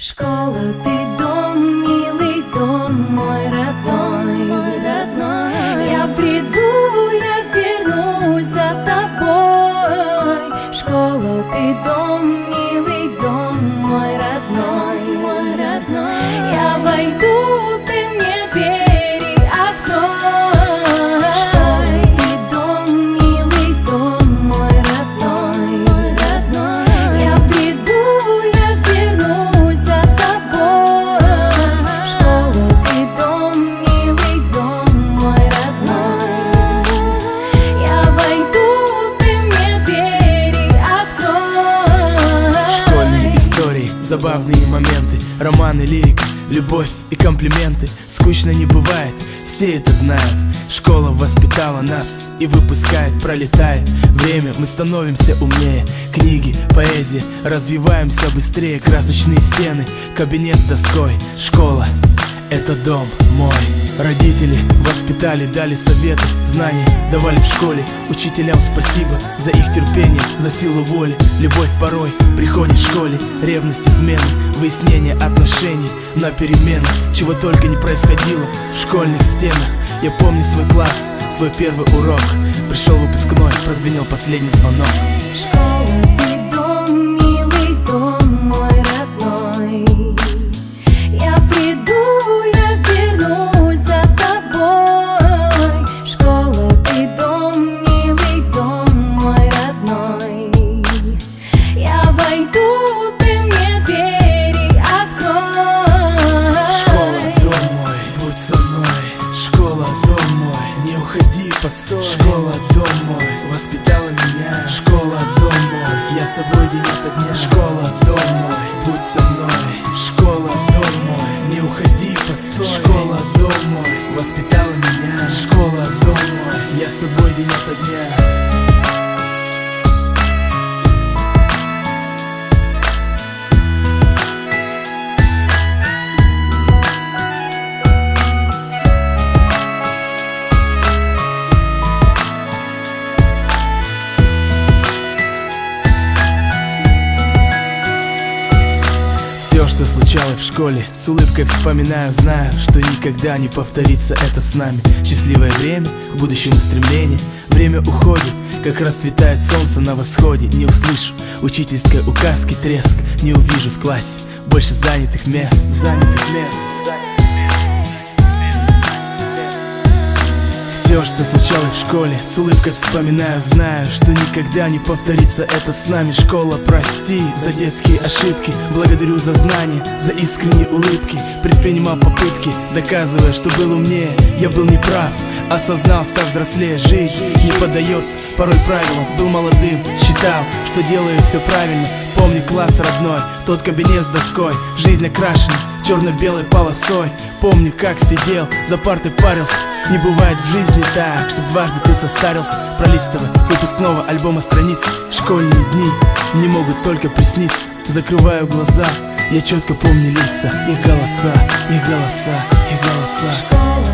Школа, ты дом, милый дом, мой родной, родной. Я приду, я вернусь за тобой. Школа, ты дом, милый дом, мой родной, мой родной. Я войду, ты мне двери открой. Школа, ты дом, милый дом, мой родной, мой родной. Я приду, я вернусь за тобой. Школа, ты дом, милый дом, мой родной. Я войду, ты мне двери открой. Школьные истории, забавные моменты, романы, лирика, любовь и комплименты. Скучно не бывает, все это знают. Школа воспитала нас и выпускает, пролетает время, мы становимся умнее. Книги, поэзия, развиваемся быстрее. Красочные стены, кабинет с доской. Школа — это дом мой. Родители воспитали, дали советы, знания давали в школе. Учителям спасибо за их терпение, за силу воли. Любовь порой приходит в школе. Ревность, измены, выяснение отношений на переменах. Чего только не происходило в школьных стенах. Я помню свой класс, свой первый урок. Пришел выпускной, прозвенел последний звонок. Школа, ты дом, милый дом, мой родной. Я приду, я вернусь за тобой. Школа, ты дом, милый дом, мой родной. Я войду, ты мне двери открой. Школа, дом мой, будь со мной. Школа, дом мой, не уходи, постой. Школа, дом мой, воспитала меня. Школа, дом мой, я с тобой день ото дня. Школа, дом мой, будь со мной. Школа, дом мой, не уходи, постой. Школа, дом мой, воспитала меня. Школа, дом мой, я с тобой день ото дня. Все, что случалось в школе, с улыбкой вспоминаю, знаю, что никогда не повторится это с нами. Счастливое время, к будущему стремление. Время уходит, как расцветает солнце на восходе. Не услышу учительской указки, треск. Не увижу в классе больше занятых мест. Занятых мест. Все, что случалось в школе, с улыбкой вспоминаю, знаю, что никогда не повторится это с нами. Школа, прости за детские ошибки, благодарю за знания, за искренние улыбки. Предпринимал попытки, доказывая, что был умнее. Я был неправ, осознал, став взрослее. Жизнь не поддается порой правилам. Был молодым, считал, что делаю все правильно. Помню класс родной, тот кабинет с доской. Жизнь окрашена черно-белой полосой. Помню, как сидел, за партой парился. Не бывает в жизни так, чтоб дважды ты состарился. Пролистывая выпускного альбома страниц. Школьные дни не могут только присниться. Закрываю глаза, я четко помню лица. Их голоса, их голоса, их голоса. Школа,